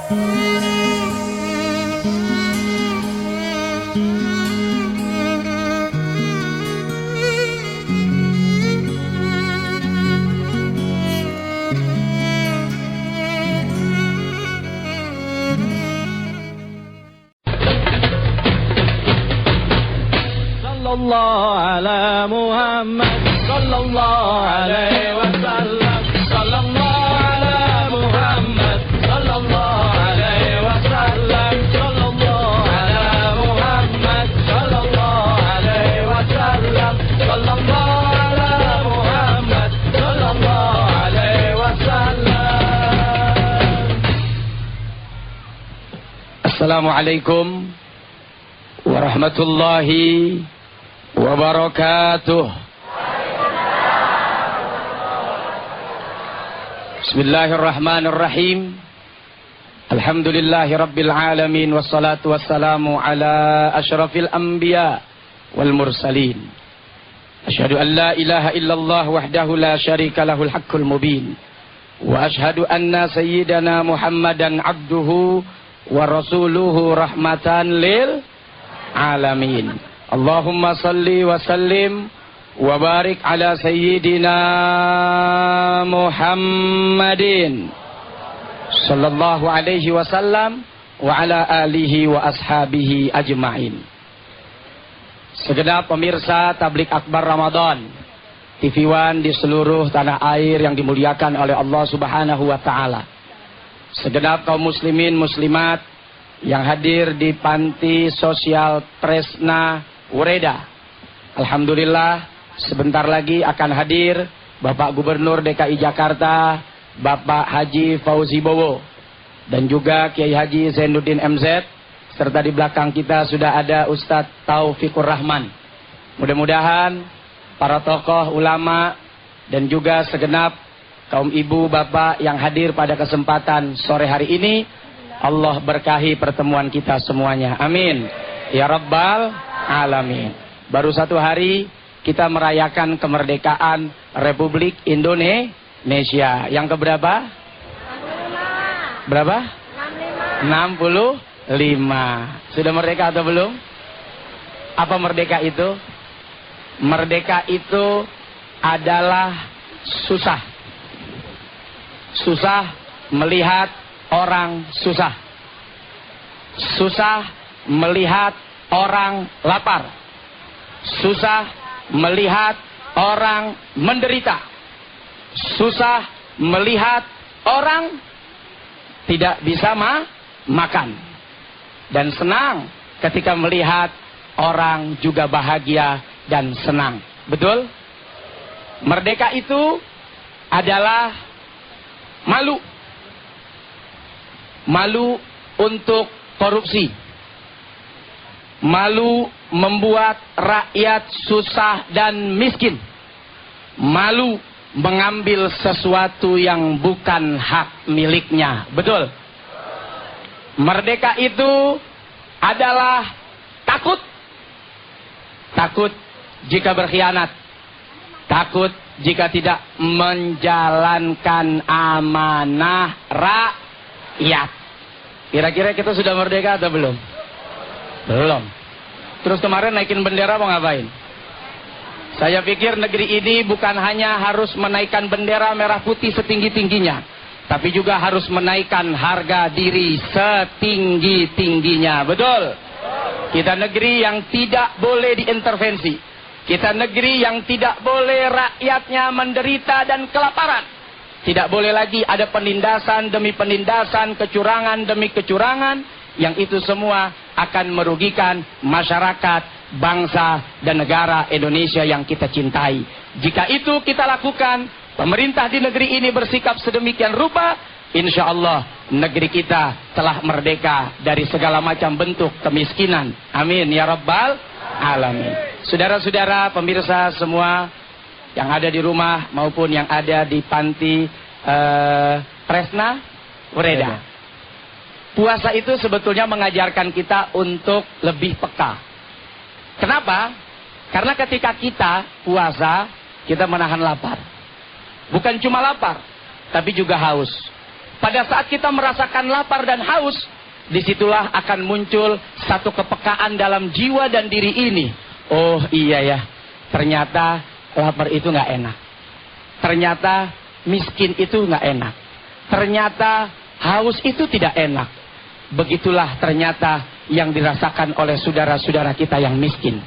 Sallallahu ala Muhammad sallallahu alaihi wasallam. Sallallahu ala Muhammad sallallahu alaihi wasallam. Sallallahu ala Muhammad sallallahu alaihi wasallam. Sallallahu ala Muhammad sallallahu alaihi wasallam. Assalamualaikum warahmatullahi wabarakatuh. Bismillahirrahmanirrahim. Alhamdulillahi rabbil alamin. Wassalatu wassalamu ala ashrafil anbiya wal mursalin. Asyhadu an la ilaha illallah wahdahu la syarika lahul haqqul mubin. Wa asyhadu anna sayyidana Muhammadan abduhu wa rasuluhu rahmatan lil alamin. Allahumma salli wa sallim wa barik ala sayyidina Muhammadin sallallahu alaihi wasallam wa ala alihi wa ashabihi ajma'in. Segenap pemirsa Tablik Akbar Ramadan TV One di seluruh tanah air yang dimuliakan oleh Allah Subhanahu wa taala. Segenap kaum muslimin muslimat yang hadir di panti sosial Tresna Wereda. Alhamdulillah sebentar lagi akan hadir Bapak Gubernur DKI Jakarta, Bapak Haji Fauzi Bowo, dan juga Kiai Haji Zainuddin MZ, serta di belakang kita sudah ada Ustadz Taufikur Rahman. Mudah-mudahan para tokoh ulama dan juga segenap kaum ibu bapak yang hadir pada kesempatan sore hari ini, Allah berkahi pertemuan kita semuanya. Amin ya rabbal alamin. Baru satu hari kita merayakan kemerdekaan Republik Indonesia. Yang keberapa? 65. Berapa? 65. Sudah merdeka atau belum? Apa merdeka itu? Merdeka itu adalah susah. Susah melihat orang susah. Susah melihat orang lapar. Susah melihat orang menderita. Susah melihat orang tidak bisa makan. Dan senang ketika melihat orang juga bahagia dan senang. Betul? Merdeka itu adalah malu. Malu untuk korupsi. Malu membuat rakyat susah dan miskin. Malu mengambil sesuatu yang bukan hak miliknya. Betul? Merdeka itu adalah takut. Takut jika berkhianat. Takut jika tidak menjalankan amanah rakyat. Kira-kira kita sudah merdeka atau belum? Belum. Terus kemarin naikin bendera mau ngapain? Saya pikir negeri ini bukan hanya harus menaikkan bendera merah putih setinggi-tingginya, tapi juga harus menaikkan harga diri setinggi-tingginya. Betul? Kita negeri yang tidak boleh diintervensi. Kita negeri yang tidak boleh rakyatnya menderita dan kelaparan. Tidak boleh lagi ada penindasan demi penindasan, kecurangan demi kecurangan, yang itu semua akan merugikan masyarakat, bangsa, dan negara Indonesia yang kita cintai. Jika itu kita lakukan, pemerintah di negeri ini bersikap sedemikian rupa, insya Allah negeri kita telah merdeka dari segala macam bentuk kemiskinan. Amin ya rabbal alamin. Saudara-saudara pemirsa semua yang ada di rumah maupun yang ada di panti Tresna Wereda. Puasa itu sebetulnya mengajarkan kita untuk lebih peka. Kenapa? Karena ketika kita puasa, kita menahan lapar. Bukan cuma lapar, tapi juga haus. pada saat kita merasakan lapar dan haus, disitulah akan muncul satu kepekaan dalam jiwa dan diri ini. Oh iya ya, ternyata lapar itu nggak enak. Ternyata miskin itu nggak enak. Ternyata haus itu tidak enak. Begitulah ternyata yang dirasakan oleh saudara-saudara kita yang miskin.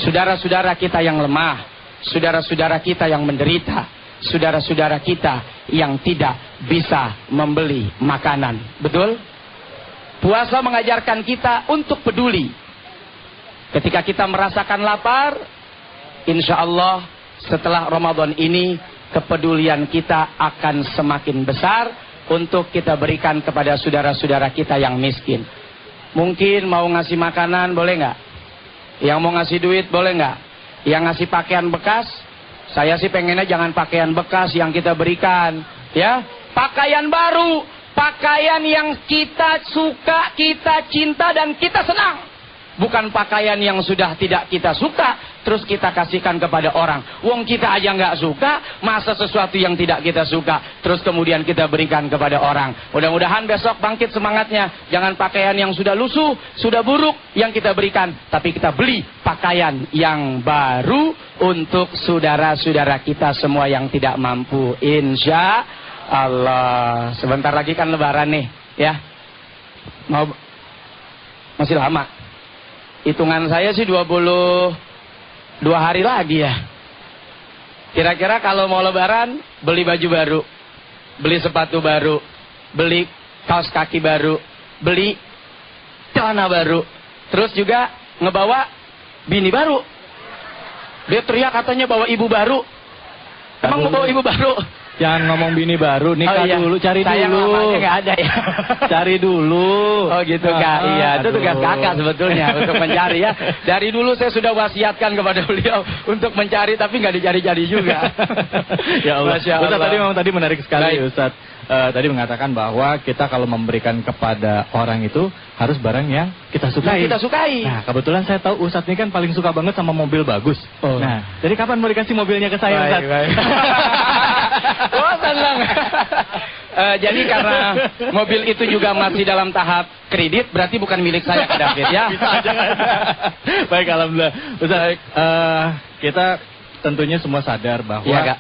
Saudara-saudara kita yang lemah. Saudara-saudara kita yang menderita. Saudara-saudara kita yang tidak bisa membeli makanan. Betul? Puasa mengajarkan kita untuk peduli. Ketika kita merasakan lapar, insya Allah setelah Ramadan ini kepedulian kita akan semakin besar untuk kita berikan kepada saudara-saudara kita yang miskin. Mungkin mau ngasih makanan boleh nggak? Yang mau ngasih duit boleh nggak? Yang ngasih pakaian bekas, saya sih pengennya jangan pakaian bekas yang kita berikan, ya. Pakaian baru, pakaian yang kita suka, kita cinta dan kita senang. Bukan pakaian yang sudah tidak kita suka, terus kita kasihkan kepada orang. Wong kita aja nggak suka, masa sesuatu yang tidak kita suka, terus kemudian kita berikan kepada orang. Mudah-mudahan besok bangkit semangatnya. Jangan pakaian yang sudah lusuh, sudah buruk yang kita berikan, tapi kita beli pakaian yang baru untuk saudara-saudara kita semua yang tidak mampu. Insya Allah. Sebentar lagi kan Lebaran nih, ya. Masih lama. Hitungan saya sih 22 hari lagi ya. Kira-kira kalau mau Lebaran, beli baju baru, beli sepatu baru, beli kaos kaki baru, beli celana baru, terus juga ngebawa bini baru. Dia teriak katanya bawa ibu baru. Emang mau bawa ibu baru? Jangan ngomong bini baru, nikah dulu, cari saya dulu. Saya nggak ada ya. Cari dulu. Oh gitu Kak, iya itu tugas kakak sebetulnya untuk mencari ya. Dari dulu saya sudah wasiatkan kepada beliau untuk mencari, tapi nggak dicari-cari juga. Ya Allah. Masya Allah. Ustaz tadi menarik sekali. Baik. Ustaz tadi mengatakan bahwa kita kalau memberikan kepada orang itu harus barang yang kita sukai. Yang kita sukai. Nah kebetulan saya tahu Ustaz ini kan paling suka banget sama mobil bagus. Oh. Nah jadi kapan mau dikasih mobilnya ke saya Ustaz? Baik. Oh senang. Jadi karena mobil itu juga masih dalam tahap kredit, berarti bukan milik saya Kak David ya. Bisa aja. Baik, alhamdulillah. Ustaz, kita tentunya semua sadar bahwa Iya, Kak.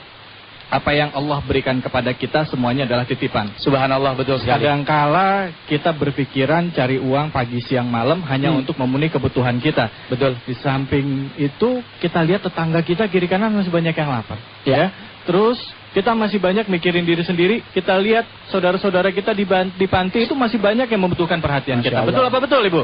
apa yang Allah berikan kepada kita semuanya adalah titipan. Subhanallah, betul sekali. Kadangkala kita berpikiran cari uang pagi siang malam hanya untuk memenuhi kebutuhan kita. Betul. Di samping itu kita lihat tetangga kita kiri kanan masih banyak yang lapar. Ya. Terus kita masih banyak mikirin diri sendiri. Kita lihat saudara-saudara kita di panti itu masih banyak yang membutuhkan perhatian kita. Betul apa betul Ibu?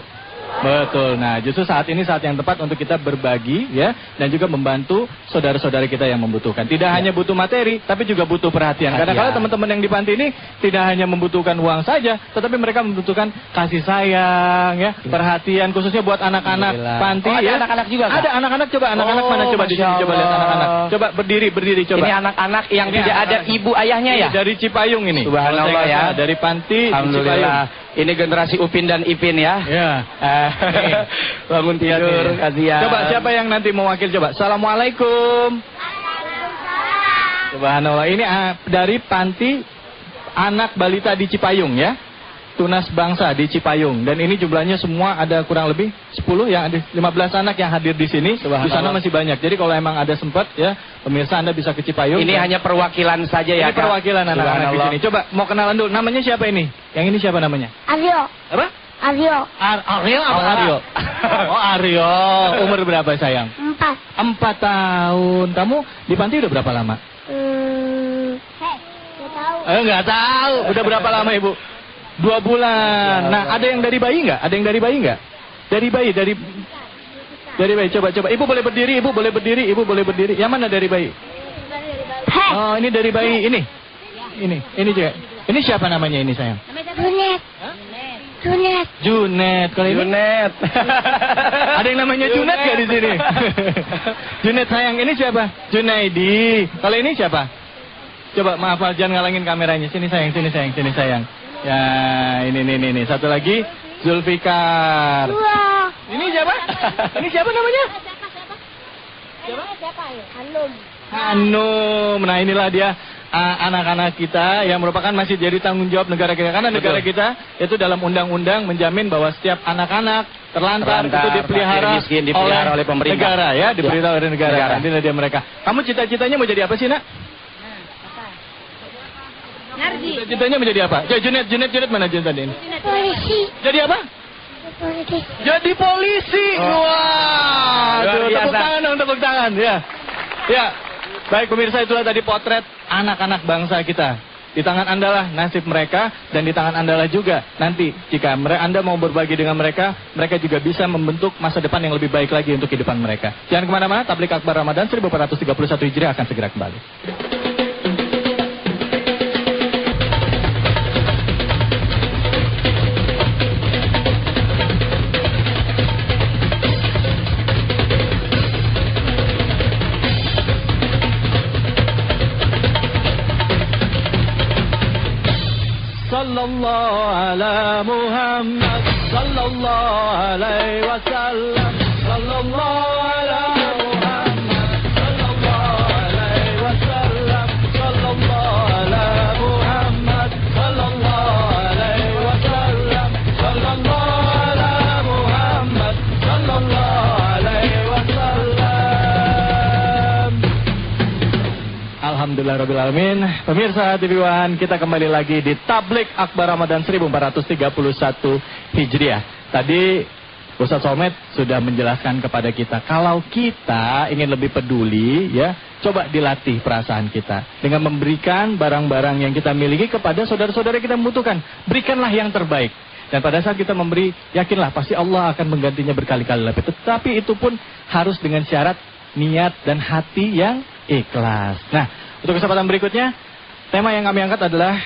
Betul. Nah, justru saat ini saat yang tepat untuk kita berbagi ya, dan juga membantu saudara-saudara kita yang membutuhkan. Tidak hanya butuh materi, tapi juga butuh perhatian. Kadang-kadang teman-teman yang di panti ini tidak hanya membutuhkan uang saja, tetapi mereka membutuhkan kasih sayang ya, perhatian khususnya buat anak-anak panti. Ada ya. anak-anak juga, Kak? Ada anak-anak, coba anak-anak mana coba di sini, coba lihat anak-anak. Coba berdiri coba. Ini anak-anak yang Ini tidak ada anak-anak. ibu ayahnya ya? Dari Cipayung ini. Subhanallah ya. Dari panti Alhamdulillah. Ini generasi Upin dan Ipin ya. Ya. Bangun tidur, kasihan. Coba siapa yang nanti mewakil coba. Assalamualaikum. Subhanallah. Ini dari panti anak balita di Cipayung ya. Tunas Bangsa di Cipayung. Dan ini jumlahnya semua ada kurang lebih 10 yang ada 15 anak yang hadir di sini. Di sana masih banyak. Jadi kalau emang ada sempat ya, pemirsa Anda bisa ke Cipayung. Ini hanya perwakilan saja ya, Ini perwakilan anak-anak di sini. Coba mau kenalan dulu. Namanya siapa ini? Yang ini siapa namanya? Aryo. Apa? Aryo. Aryo apa Aryo? Oh Aryo. Umur berapa sayang? 4. 4 tahun. Kamu di panti udah berapa lama? Gak tahu. Nggak tahu. Udah berapa lama Ibu? 2 bulan. Nah, ada yang dari bayi nggak? Ada yang dari bayi nggak? Dari bayi, dari bayi. Coba. Ibu boleh berdiri, Ibu boleh berdiri, Ibu boleh berdiri. Yang mana dari bayi? Oh, ini dari bayi. Ini juga. Ini siapa namanya ini sayang? Junet. Junet. Junet. Kalau ini Junet. ada yang namanya Junet nggak di sini? Junet sayang, ini siapa? Junaidi. Kalau ini siapa? Coba maaf, jangan ngalangin kameranya. Sini sayang. Ya, ini. Satu lagi, Zulfikar. Dua. Ini siapa? Ini siapa namanya? Siapa ya? Hanum. Hanum. Nah, inilah dia anak-anak kita yang merupakan masih jadi tanggung jawab negara kita. Karena negara kita itu dalam undang-undang menjamin bahwa setiap anak-anak terlantar itu dipelihara oleh pemerintah. Negara ya, dipelihara oleh negara. Nanti dia mereka. Kamu cita-citanya mau jadi apa sih, Nak? Nardi. Cita-citanya mau jadi apa? Junet mana Junet tadi? Polisi. Jadi apa? Polisi. Jadi polisi. Wah, tepuk tangan dong, tepuk tangan ya. Ya. Baik pemirsa, itulah tadi potret anak-anak bangsa kita. Di tangan Anda lah nasib mereka, dan di tangan Anda lah juga nanti jika Anda mau berbagi dengan mereka, mereka juga bisa membentuk masa depan yang lebih baik lagi untuk kehidupan mereka. Jangan kemana-mana, Tablik Akbar Ramadan 1431 Hijriah akan segera kembali. Sallallahu ala Muhammad sallallahu alaihi wasallam, sallallahu ala Muhammad sallallahu alaihi wasallam, sallallahu ala Muhammad sallallahu alaihi wasallam, sallallahu ala Muhammad sallallahu alaihi wasallam. Alhamdulillahirabbil alamin. Pemirsa TV One, kita kembali lagi di Tablik Akbar Ramadan 1431 Hijriah. Tadi Ustaz Somad sudah menjelaskan kepada kita, kalau kita ingin lebih peduli ya, coba dilatih perasaan kita dengan memberikan barang-barang yang kita miliki kepada saudara-saudara kita membutuhkan. Berikanlah yang terbaik. Dan pada saat kita memberi, yakinlah pasti Allah akan menggantinya berkali-kali lipat. Tetapi itu pun harus dengan syarat niat dan hati yang ikhlas. Nah, untuk kesempatan berikutnya, tema yang kami angkat adalah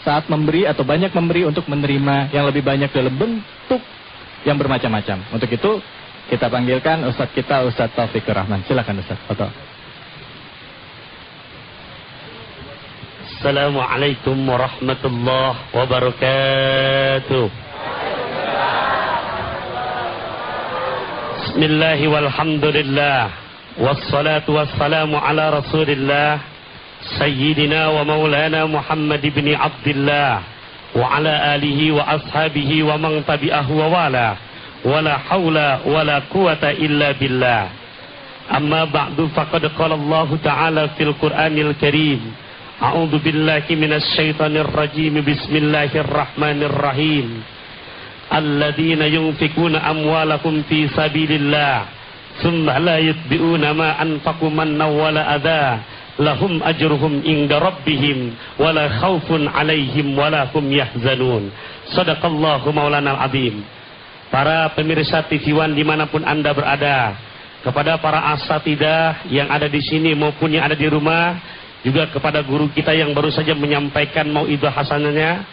saat memberi atau banyak memberi untuk menerima yang lebih banyak dalam bentuk yang bermacam-macam. Untuk itu, kita panggilkan Ustadz kita, Ustadz Taufikur Rahman. Silakan Ustadz, foto. Assalamualaikum warahmatullahi wabarakatuh. Bismillahi walhamdulillah. Wassalatu wassalamu ala rasulillah Sayyidina wa maulana Muhammad ibn Abdullah wa ala alihi wa ashabihi wa man tabi'ahu wa wala wala hawla wala quwata illa billah. Amma ba'du, faqad qala Allah ta'ala fil Qur'anil Karim, a'udzu billahi minasy syaithanir rajim, bismillahirrahmanirrahim. Alladzina yunfikuna amwalakum fi sabilillah thumma la yutbi'una ma anfaqu manna wala adha lahum ajruhum inda rabbihim wala khaufun alaihim wala hum yahzanun. Shadaqallahu maulana al-azim. Para pemirsa TV One dimanapun Anda berada, kepada para asatidah yang ada di sini maupun yang ada di rumah, juga kepada guru kita yang baru saja menyampaikan mauidhah hasanahnya,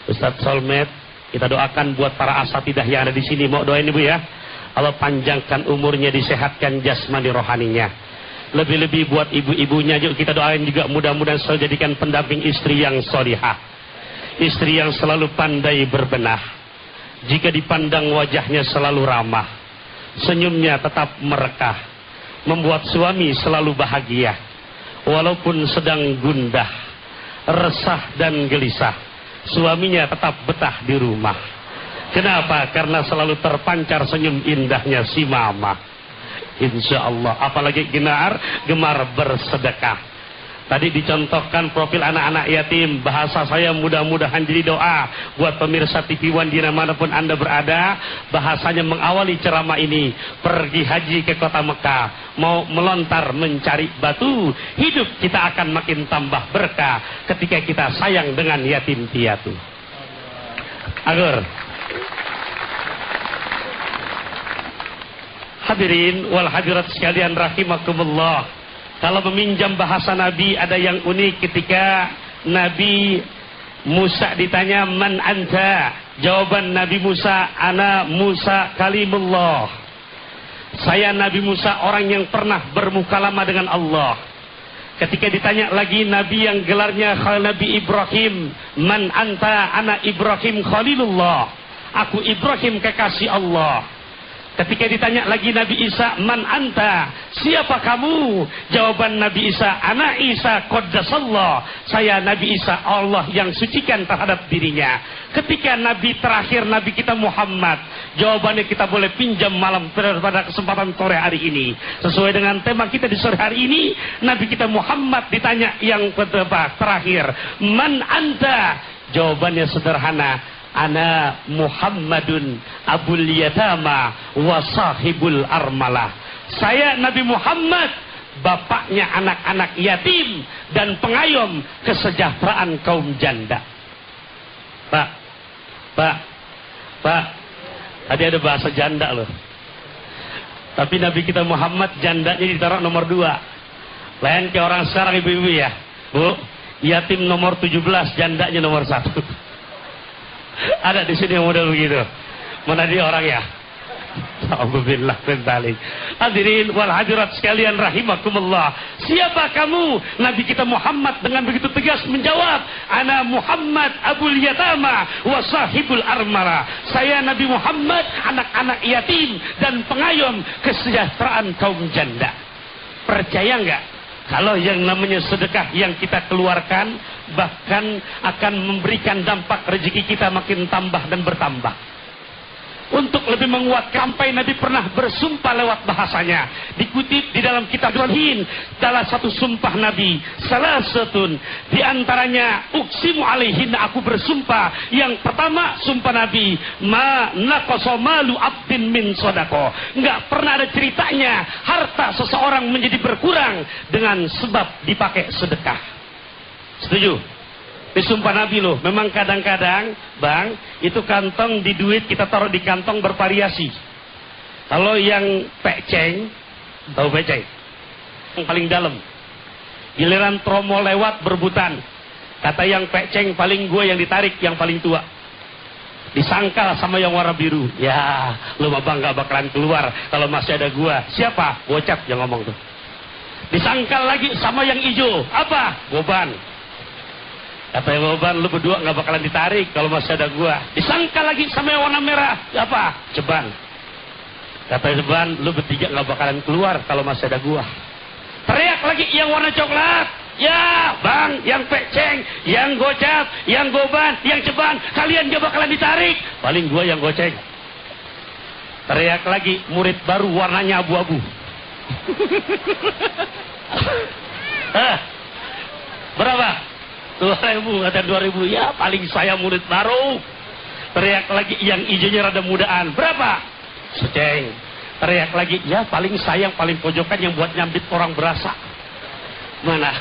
Ustadz Solmed, kita doakan buat para asatidah yang ada di sini. Mau doain Ibu ya, Allah panjangkan umurnya, disehatkan jasmani rohaninya. Lebih-lebih buat ibu-ibunya juga kita doain juga, mudah-mudahan selalu jadikan pendamping istri yang solihah, istri yang selalu pandai berbenah. Jika dipandang wajahnya selalu ramah, senyumnya tetap merekah, membuat suami selalu bahagia walaupun sedang gundah, resah dan gelisah. Suaminya tetap betah di rumah. Kenapa? Karena selalu terpancar senyum indahnya si mama. Insya Allah, apalagi gemar bersedekah. Tadi dicontohkan profil anak-anak yatim. Bahasa saya mudah-mudahan jadi doa buat pemirsa TV One dimanapun Anda berada. Bahasanya mengawali ceramah ini, pergi haji ke kota Mekah, mau melontar mencari batu, hidup kita akan makin tambah berkah ketika kita sayang dengan yatim piatu. Agur. Hadirin wal hadirat sekalian rahimakumullah. Kalau meminjam bahasa Nabi, ada yang unik ketika Nabi Musa ditanya, man anta? Jawaban Nabi Musa, ana Musa kalimullah. Saya Nabi Musa, orang yang pernah bermukalama dengan Allah. Ketika ditanya lagi Nabi yang gelarnya Nabi Ibrahim, man anta? Ana Ibrahim khalilullah. Aku Ibrahim kekasih Allah. Ketika ditanya lagi Nabi Isa, man anta? Siapa kamu? Jawaban Nabi Isa, ana Isa qaddasallah. Saya Nabi Isa, Allah yang sucikan terhadap dirinya. Ketika Nabi terakhir, Nabi kita Muhammad, jawabannya kita boleh pinjam malam pada kesempatan sore hari ini. Sesuai dengan tema kita di sore hari ini, Nabi kita Muhammad ditanya yang terakhir, man anta? Jawabannya sederhana, ana Muhammadun abul yatama wa sahibul armalah. Saya Nabi Muhammad, bapaknya anak-anak yatim dan pengayom kesejahteraan kaum janda. Pak, tadi ada bahasa janda loh. Tapi Nabi kita Muhammad jandanya ditaruh nomor 2. Lain kayak orang sekarang ibu-ibu ya. Bu, yatim nomor 17, jandanya nomor 1. Ada di sini yang model begitu. Mana dia orang ya? Alhamdulillah balik. Hadirin wal hadirat sekalian rahimakumullah. Siapa kamu? Nabi kita Muhammad dengan begitu tegas menjawab, ana Muhammad abul yatama wa sahibul armara. Saya Nabi Muhammad, anak-anak yatim dan pengayom kesejahteraan kaum janda. Percaya enggak? Kalau yang namanya sedekah yang kita keluarkan bahkan akan memberikan dampak rezeki kita makin tambah dan bertambah. Untuk lebih menguatkan sampai Nabi pernah bersumpah lewat bahasanya. Dikutip di dalam kitab Ibrahim, salah satu sumpah Nabi, salah satu di antaranya uksimu alaihin, aku bersumpah. Yang pertama sumpah Nabi, ma naqasa malu abdin min sodako. Enggak pernah ada ceritanya harta seseorang menjadi berkurang dengan sebab dipakai sedekah. Setuju? Disumpah Nabi loh. Memang kadang-kadang bang, itu kantong di duit kita taruh di kantong bervariasi. Kalau yang peceng, tahu peceng? Yang paling dalam. Giliran promo lewat berbutan. Kata yang peceng, paling gue yang ditarik, yang paling tua. Disangkal sama yang warna biru. Ya, lu mah bang gak bakalan keluar kalau masih ada gua. Siapa? Bocap yang ngomong tuh. Disangkal lagi sama yang hijau. Apa? Goban. Kata yang Goban, lu berdua gak bakalan ditarik kalau masih ada gua. Disangkal lagi sama yang warna merah. Apa? Ceban. Kata Ceban, lu bertiga gak bakalan keluar kalau masih ada gua. Teriak lagi yang warna coklat. Ya bang, yang peceng, yang gocap, yang Goban, yang Ceban, kalian gak bakalan ditarik. Paling gua yang goceng. Teriak lagi murid baru warnanya abu-abu. Berapa? 2.000, kata 2.000. Ya paling saya murid baru. Teriak lagi yang hijaunya rada mudaan. Berapa? Seceng. Teriak lagi, ya paling saya yang paling pojokan yang buat nyambit orang berasa. Mana?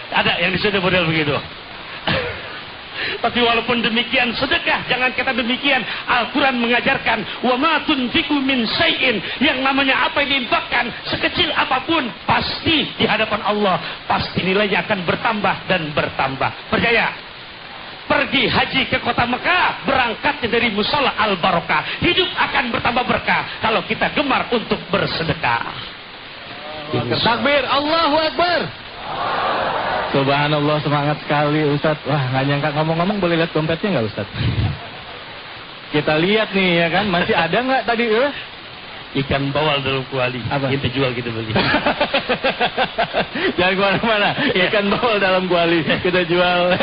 Ada yang disuruh model begitu. Tapi walaupun demikian sedekah, jangan kata demikian. Al-Quran mengajarkan, wa ma tunfiqu min syai'in, yang namanya apa yang diinfakkan sekecil apapun pasti di hadapan Allah pasti nilainya akan bertambah dan bertambah. Percaya? Pergi haji ke kota Mekah, berangkatnya dari Musholla Al-Barokah, hidup akan bertambah berkah kalau kita gemar untuk bersedekah. Takbir, Allahu Akbar. Subhanallah, semangat sekali Ustaz. Wah, nggak nyangka. Ngomong-ngomong, boleh lihat dompetnya nggak Ustaz? Kita lihat nih ya kan, masih ada nggak tadi? Ikan bawal dalam kuali. Apa? Kita jual, kita beli. Jangan kemana-mana. Ikan bawal dalam kuali kita jual.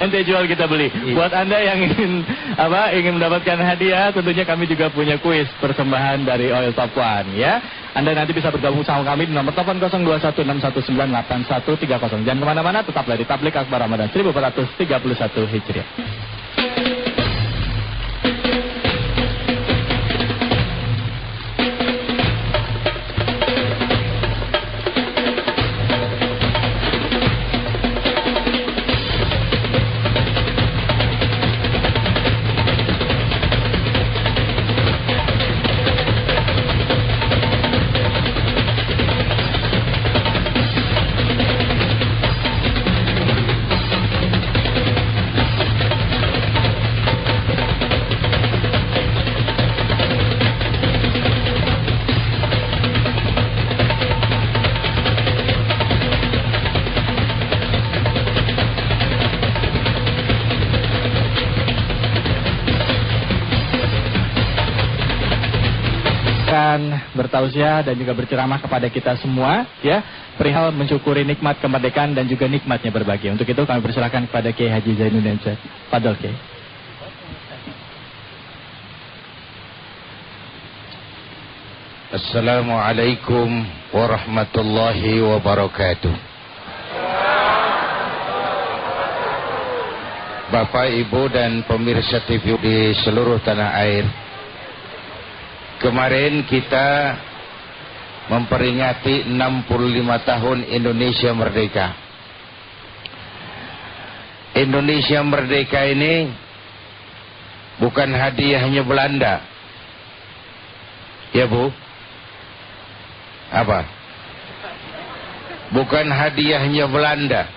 Ente jual, kita beli. Buat Anda yang ingin mendapatkan hadiah, tentunya kami juga punya kuis persembahan dari Oil Top One ya. Anda nanti bisa bergabung sama kami di nomor telepon 0216198130. Jangan kemana-mana, tetaplah di Tablik Akbar Ramadan 1431 Hijriah. akan bertausiah dan juga berceramah kepada kita semua, ya, perihal mensyukuri nikmat kemerdekaan dan juga nikmatnya berbagi. Untuk itu kami persilakan kepada Kiai Haji Zainuddin Syed. Fadhol Kiai. Assalamualaikum warahmatullahi wabarakatuh. Bapak, Ibu, dan pemirsa TV di seluruh tanah air. Kemarin kita memperingati 65 tahun Indonesia Merdeka. Indonesia Merdeka ini bukan hadiahnya Belanda. Ya, Bu? Apa? Bukan hadiahnya Belanda.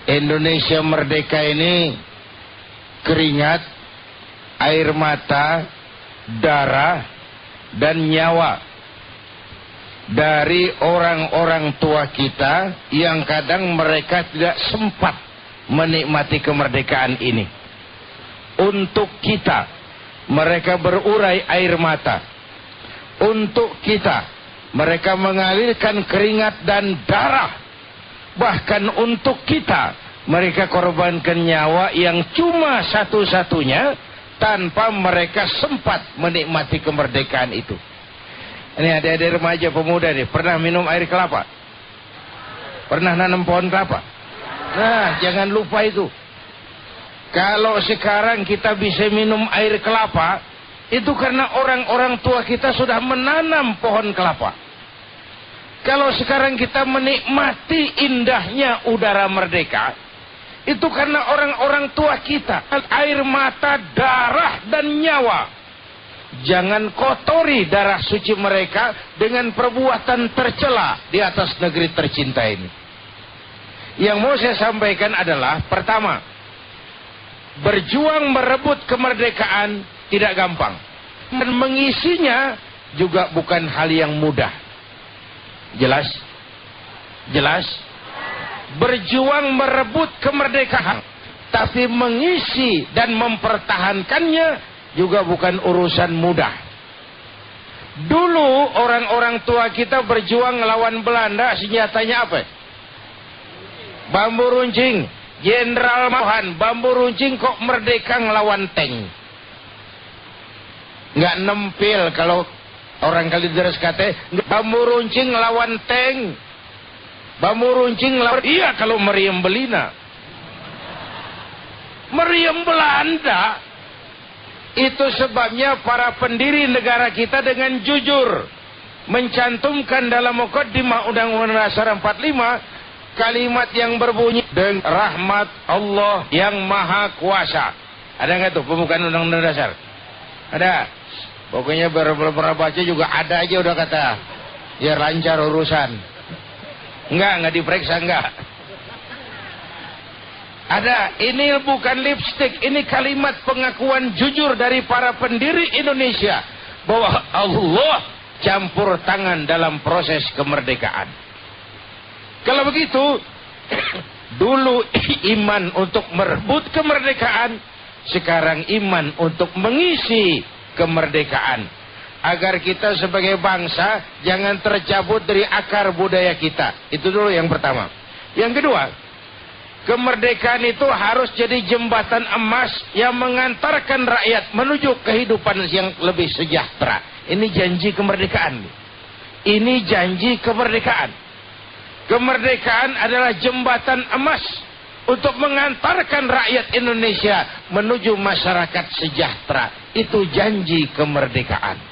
Indonesia Merdeka ini keringat, air mata, darah, dan nyawa dari orang-orang tua kita yang kadang mereka tidak sempat menikmati kemerdekaan ini. Untuk kita, mereka berurai air mata. Untuk kita, mereka mengalirkan keringat dan darah. Bahkan untuk kita, mereka korbankan nyawa yang cuma satu-satunya tanpa mereka sempat menikmati kemerdekaan itu. Ini adik-adik remaja pemuda nih, pernah minum air kelapa? Pernah nanam pohon kelapa? Nah, jangan lupa itu. Kalau sekarang kita bisa minum air kelapa, itu karena orang-orang tua kita sudah menanam pohon kelapa. Kalau sekarang kita menikmati indahnya udara merdeka, itu karena orang-orang tua kita. Air mata, darah, dan nyawa. Jangan kotori darah suci mereka dengan perbuatan tercela di atas negeri tercinta ini. Yang mau saya sampaikan adalah, pertama, berjuang merebut kemerdekaan tidak gampang. Dan mengisinya juga bukan hal yang mudah. Jelas? Jelas? Berjuang merebut kemerdekaan, tapi mengisi dan mempertahankannya juga bukan urusan mudah. Dulu orang-orang tua kita berjuang melawan Belanda, senjatanya apa? Bambu runcing. Jenderal Mohan, bambu runcing kok merdeka ngelawan tank. Nggak nempel kalau orang Kalideres kata, bambu runcing ngelawan tank. Bambu runcing ngelawan, iya kalau meriam Belina. Meriam Belanda. Itu sebabnya para pendiri negara kita dengan jujur mencantumkan dalam mukaddimah Undang-Undang Dasar 45 kalimat yang berbunyi, dengan rahmat Allah yang Maha Kuasa. Ada nggak tuh pembukaan Undang-Undang Dasar? Ada. Pokoknya pernah baca juga ada aja udah kata. Ya lancar urusan. Enggak diperiksa enggak. Ada, ini bukan lipstick, ini kalimat pengakuan jujur dari para pendiri Indonesia bahwa Allah campur tangan dalam proses kemerdekaan. Kalau begitu, dulu iman untuk merebut kemerdekaan, sekarang iman untuk mengisi kemerdekaan, agar kita sebagai bangsa jangan tercabut dari akar budaya kita. Itu dulu yang pertama. Yang kedua, kemerdekaan itu harus jadi jembatan emas yang mengantarkan rakyat menuju kehidupan yang lebih sejahtera. Ini janji kemerdekaan. Ini janji kemerdekaan. Kemerdekaan adalah jembatan emas untuk mengantarkan rakyat Indonesia menuju masyarakat sejahtera. Itu janji kemerdekaan.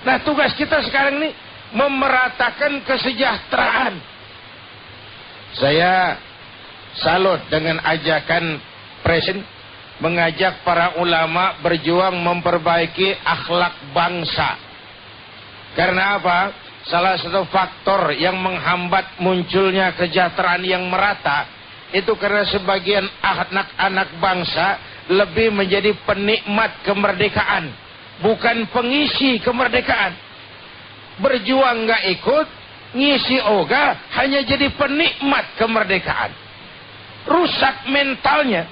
Nah, tugas kita sekarang ini memeratakan kesejahteraan. Saya salut dengan ajakan Presiden mengajak para ulama berjuang memperbaiki akhlak bangsa. Karena apa? Salah satu faktor yang menghambat munculnya kesejahteraan yang merata itu karena sebagian anak-anak bangsa lebih menjadi penikmat kemerdekaan, bukan pengisi kemerdekaan. Berjuang nggak ikut, ngisi oga, hanya jadi penikmat kemerdekaan. Rusak mentalnya,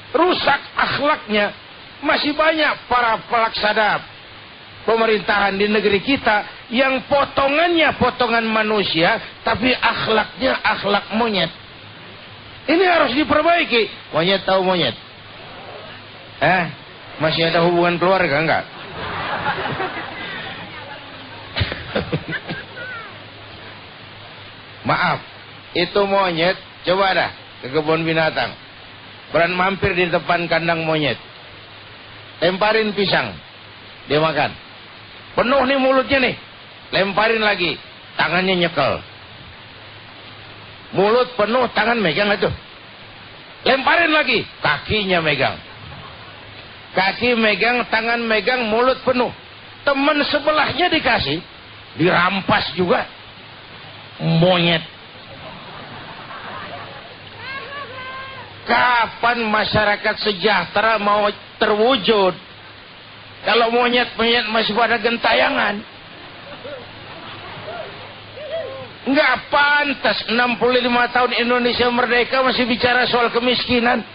rusak akhlaknya. Masih banyak para pelaksana pemerintahan di negeri kita yang potongannya potongan manusia, tapi akhlaknya akhlak monyet. Ini harus diperbaiki. Monyet tahu monyet? Masih ada hubungan keluarga enggak? Maaf, itu monyet. Coba dah ke kebun binatang, beran mampir di depan kandang monyet, lemparin pisang, dia makan. Penuh nih mulutnya nih, lemparin lagi, tangannya nyekel. Mulut penuh, tangan megang itu. Lemparin lagi, kakinya megang. Kaki megang, tangan megang, mulut penuh. Teman sebelahnya dikasih, dirampas juga. Monyet. Kapan masyarakat sejahtera mau terwujud kalau monyet-monyet masih pada gentayangan? Nggak pantas. 65 tahun Indonesia merdeka masih bicara soal kemiskinan.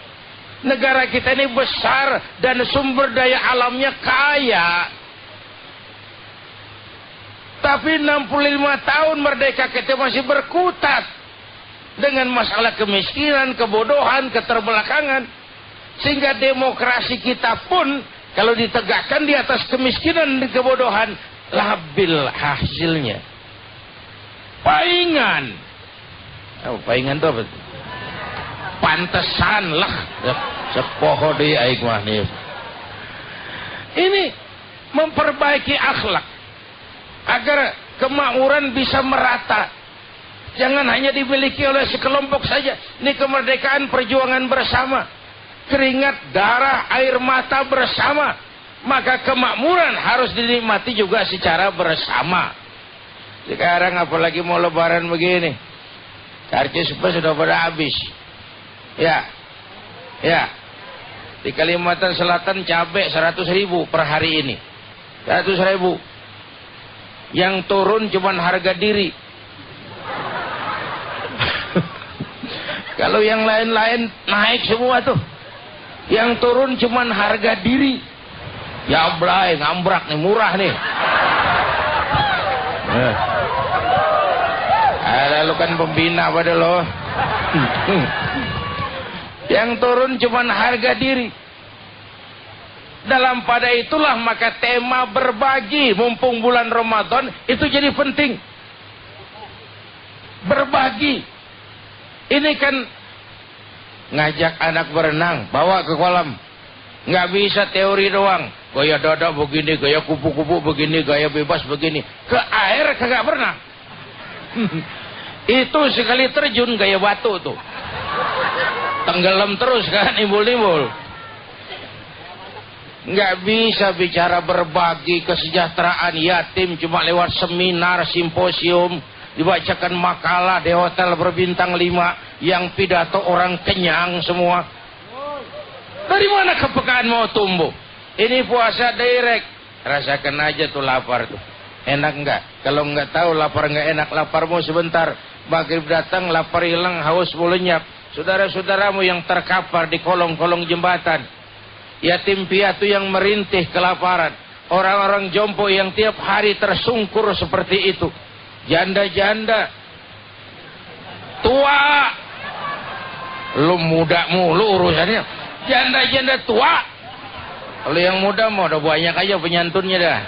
Negara kita ini besar dan sumber daya alamnya kaya, tapi 65 tahun merdeka kita masih berkutat dengan masalah kemiskinan, kebodohan, keterbelakangan. Sehingga demokrasi kita pun kalau ditegakkan di atas kemiskinan dan kebodohan, labil hasilnya. Paingan. Paingan itu apa? Pantesan lah. Sepoho di aik mah nih. Ini memperbaiki akhlak agar kemakmuran bisa merata. Jangan hanya dimiliki oleh sekelompok saja. Ini kemerdekaan perjuangan bersama. Keringat, darah, air mata bersama. Maka kemakmuran harus dinikmati juga secara bersama. Sekarang apalagi mau lebaran begini, karcis sudah pada habis. Ya. Di Kalimantan Selatan cabai 100.000 per hari ini. 100.000. Yang turun cuman harga diri. Kalau yang lain-lain naik semua tuh. Yang turun cuman harga diri. Ya blay, ngambrak nih, murah nih. Lalu kan pembina pada lo. Yang turun cuman harga diri. Dalam pada itulah maka tema berbagi mumpung bulan Ramadan itu jadi penting. Berbagi. Ini kan ngajak anak berenang, bawa ke kolam. Nggak bisa teori doang. Gaya dada begini, gaya kupu-kupu begini, gaya bebas begini. Ke air kagak pernah. Itu sekali terjun gaya batu tuh. Tenggelam terus kan, nimbul-nimbul. Nggak bisa bicara berbagi kesejahteraan yatim cuma lewat seminar, simposium, dibacakan makalah di hotel berbintang 5 yang pidato orang kenyang semua. Dari mana kepekaan mau tumbuh? Ini puasa direct, rasakan aja tuh lapar tuh. Enak nggak? Kalau nggak tahu lapar nggak enak, laparmu sebentar. Maghrib datang, lapar hilang, haus lenyap. Saudara-saudaramu yang terkapar di kolong-kolong jembatan, yatim piatu yang merintih kelaparan, orang-orang jompo yang tiap hari tersungkur seperti itu, janda-janda tua, lu muda mulu urusannya, janda-janda tua. Kalau yang muda mau udah banyak aja penyantunnya dah.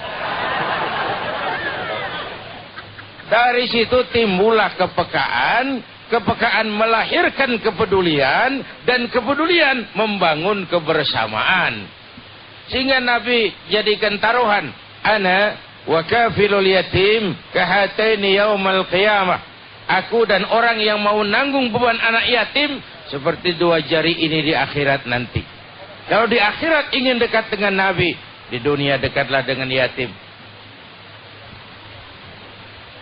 Dari situ timbullah kepekaan. Kepekaan melahirkan kepedulian, dan kepedulian membangun kebersamaan. Sehingga Nabi jadikan taruhan, ana wa kafilul yatim kahataini yaumal qiyamah. Aku dan orang yang mau nanggung beban anak yatim seperti dua jari ini di akhirat nanti. Kalau di akhirat ingin dekat dengan Nabi, di dunia dekatlah dengan yatim.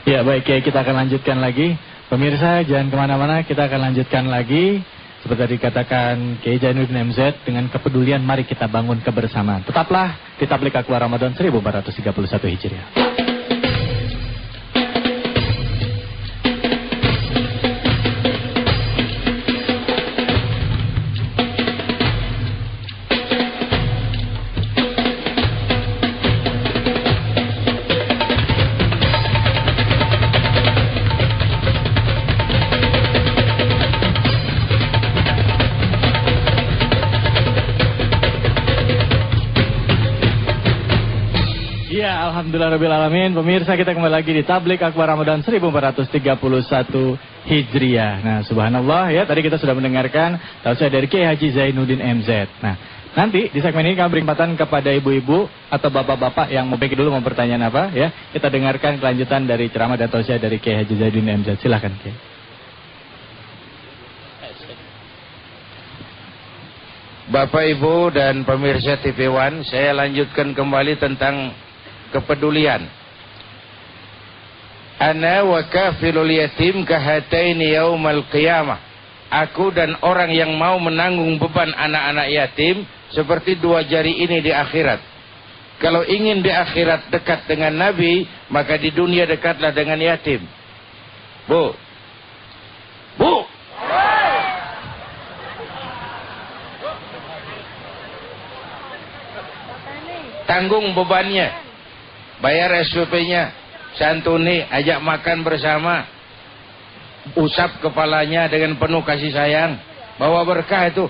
Ya baik ya, kita akan lanjutkan lagi. Pemirsa jangan kemana-mana, kita akan lanjutkan lagi. Seperti dikatakan Kiai Jainuddin MZ, dengan kepedulian mari kita bangun kebersamaan. Tetaplah di Tablik Akbar Ramadan 1431 Hijriah. Alhamdulillahirrahmanirrahim. Pemirsa, kita kembali lagi di Tablik Akbar Ramadan 1431 Hijriah. Nah, subhanallah ya, tadi kita sudah mendengarkan tausiah dari Kiai Haji Zainuddin MZ. Nah, nanti di segmen ini kami beri kesempatan kepada ibu-ibu atau bapak-bapak yang mau pikir dulu mau pertanyaan apa ya. Kita dengarkan kelanjutan dari ceramah dan tausiah dari Kiai Haji Zainuddin MZ. Silakan, Kiai. Bapak Ibu dan pemirsa TV One, saya lanjutkan kembali tentang kepedulian. Ana wa kafilul yatim kahataini yaumal qiyamah. Aku dan orang yang mau menanggung beban anak-anak yatim seperti dua jari ini di akhirat. Kalau ingin di akhirat dekat dengan Nabi, maka di dunia dekatlah dengan yatim. Bu. Bu. Tanggung bebannya. Bayar SPP-nya, santuni, ajak makan bersama, usap kepalanya dengan penuh kasih sayang, bawa berkah itu.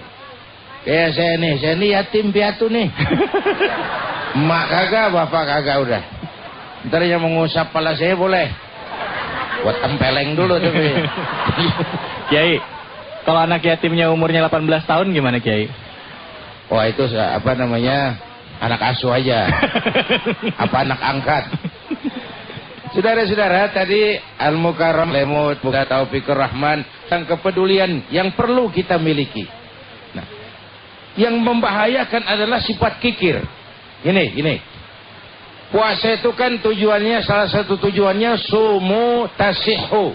Kayak saya ini yatim piatu nih. Emak kagak, bapak kagak udah. Ntar yang mengusap kepala saya boleh. Buat tempeleng dulu tapi. Kiai, kalau anak yatimnya umurnya 18 tahun gimana, Kiai? Wah, itu apa namanya? Anak asuh aja. Apa anak angkat. Saudara-saudara, tadi Al-Mukarram Lemut Buka Taufikur Rahman tentang kepedulian yang perlu kita miliki. Nah, yang membahayakan adalah sifat kikir. Gini. Puasa itu kan tujuannya, salah satu tujuannya sumu tasihu.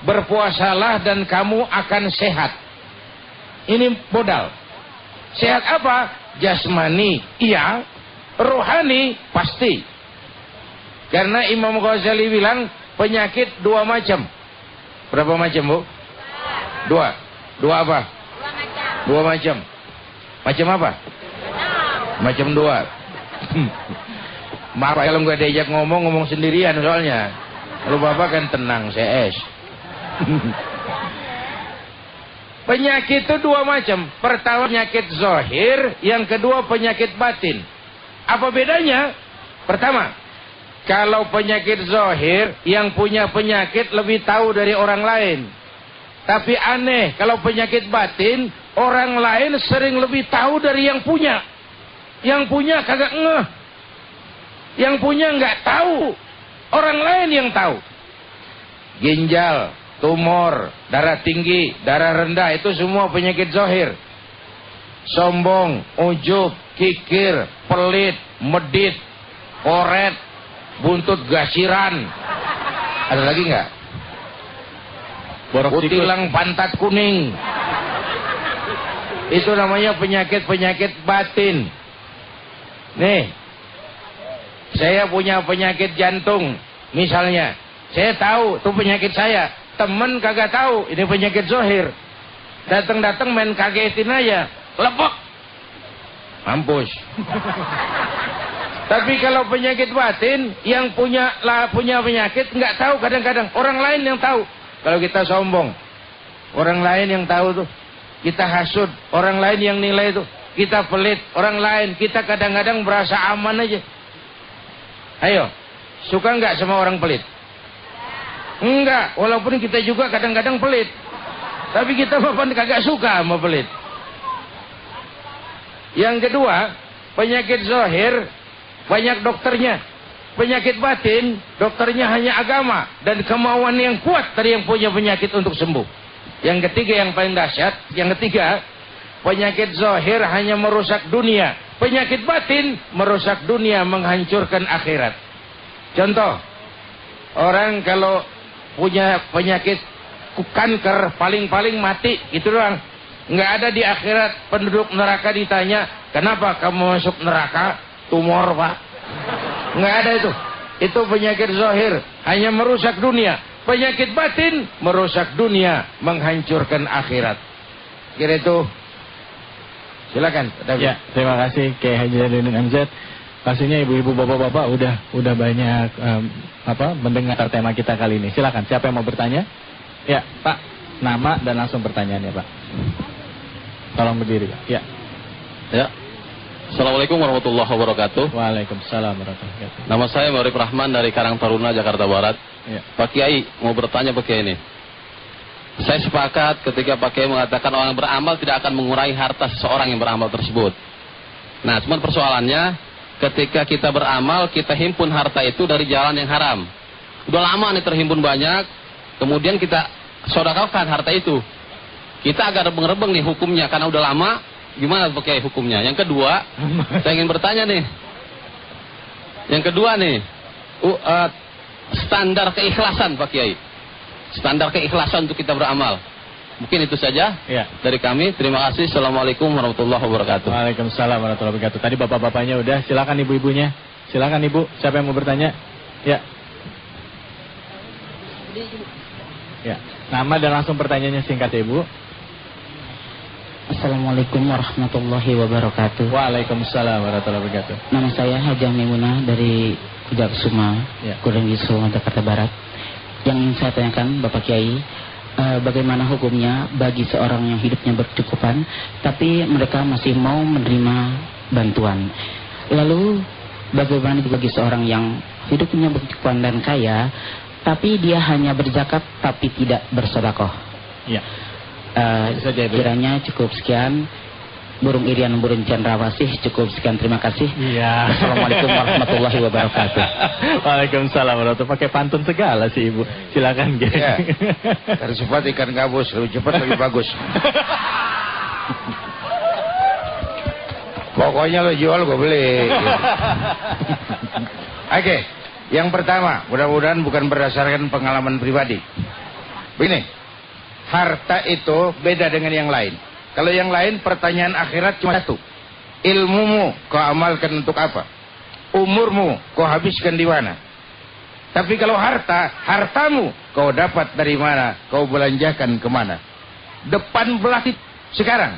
Berpuasalah dan kamu akan sehat. Ini modal. Sehat apa? Jasmani, iya. Rohani, pasti. Karena Imam Ghazali bilang penyakit dua macam. Berapa macam, Bu? Dua. Dua apa? Dua macam. Macam apa? Macam dua. Maaf kalau nggak diajak ngomong sendirian soalnya. Kalau Bapak kan tenang, CS. Penyakit itu dua macam. Pertama penyakit zahir, yang kedua penyakit batin. Apa bedanya? Pertama, kalau penyakit zahir, yang punya penyakit lebih tahu dari orang lain. Tapi aneh, kalau penyakit batin, orang lain sering lebih tahu dari yang punya. Yang punya kagak ngeh. Yang punya nggak tahu. Orang lain yang tahu. Ginjal, tumor, darah tinggi, darah rendah, itu semua penyakit zahir. Sombong, ujub, kikir, pelit, medit, koret, buntut gasiran. Ada lagi nggak? Kutilang pantat kuning. Itu namanya penyakit-penyakit batin. Nih, saya punya penyakit jantung, misalnya. Saya tahu itu penyakit saya. Temen kagak tahu ini penyakit zahir. Datang-datang main kagetin aja, lepok, mampus. Tapi kalau penyakit batin, yang punya penyakit nggak tahu, kadang-kadang orang lain yang tahu. Kalau kita sombong, orang lain yang tahu tuh. Kita hasud, orang lain yang nilai tuh. Kita pelit, orang lain. Kita kadang-kadang berasa aman aja. Ayo, suka nggak sama orang pelit? Enggak, walaupun kita juga kadang-kadang pelit. Tapi kita bapak kagak suka sama pelit. Yang kedua, penyakit zahir banyak dokternya. Penyakit batin, dokternya hanya agama dan kemauan yang kuat dari yang punya penyakit untuk sembuh. Yang ketiga yang paling dahsyat, penyakit zahir hanya merusak dunia. Penyakit batin merusak dunia, menghancurkan akhirat. Contoh, orang kalau punya penyakit kanker, paling-paling mati, itu doang. Nggak ada di akhirat penduduk neraka ditanya, kenapa kamu masuk neraka? Tumor, Pak. Nggak ada itu. Itu penyakit zahir, hanya merusak dunia. Penyakit batin merusak dunia, menghancurkan akhirat. Kira itu. Silakan. Ya, terima kasih Kiai Haji Zainuddin MZ. Pastinya ibu-ibu bapak-bapak udah banyak mendengar tema kita kali ini. Silakan, siapa yang mau bertanya? Ya, Pak, nama dan langsung pertanyaannya, Pak. Tolong berdiri, Pak. Ya. Ya. Assalamualaikum warahmatullahi wabarakatuh. Waalaikumsalam warahmatullahi wabarakatuh. Nama saya Marif Rahman dari Karang Taruna, Jakarta Barat. Ya. Pak Kiai, mau bertanya Pak Kiai ini. Saya sepakat ketika Pak Kiai mengatakan orang yang beramal tidak akan mengurangi harta seseorang yang beramal tersebut. Nah, cuman persoalannya ketika kita beramal, kita himpun harta itu dari jalan yang haram. Udah lama nih terhimpun banyak, kemudian kita sedekahkan harta itu. Kita agak rebeng-rebeng nih hukumnya karena udah lama. Gimana Pak Kiai hukumnya? Yang kedua, saya ingin bertanya nih. Yang kedua nih, standar keikhlasan Pak Kiai. Standar keikhlasan untuk kita beramal. Mungkin itu saja dari kami. Terima kasih. Assalamualaikum warahmatullahi wabarakatuh. Waalaikumsalam warahmatullahi wabarakatuh. Tadi bapak-bapaknya udah. Silakan ibu-ibunya. Silakan ibu. Siapa yang mau bertanya? Ya. Ya. Nama dan langsung pertanyaannya singkat ya ibu. Assalamualaikum warahmatullahi wabarakatuh. Waalaikumsalam warahmatullahi wabarakatuh. Nama saya Hajah Maimunah dari Kujaksuma, Kurang Yusuf, Jakarta Barat. Yang ingin saya tanyakan Bapak Kiai, bagaimana hukumnya bagi seorang yang hidupnya berkecukupan, tapi mereka masih mau menerima bantuan. Lalu bagaimana bagi seorang yang hidupnya berkecukupan dan kaya, tapi dia hanya berzakat tapi tidak bersedekah? Ya. Kiranya cukup sekian. Burung irian burung cendrawasih, cukup sekian, terima kasih. Iya. Assalamualaikum warahmatullahi wabarakatuh. Waalaikumsalam warahmatullahi. Pakai pantun segala sih ibu. Silakan Kiai. Ya. Dari cepat ikan gabus, lebih cepat lebih bagus. Pokoknya lo jual gue beli. Oke, yang pertama, mudah-mudahan bukan berdasarkan pengalaman pribadi. Begini, harta itu beda dengan yang lain. Kalau yang lain pertanyaan akhirat cuma satu. Ilmumu kau amalkan untuk apa? Umurmu kau habiskan di mana? Tapi kalau hartamu kau dapat dari mana? Kau belanjakan kemana? Depan belakang sekarang.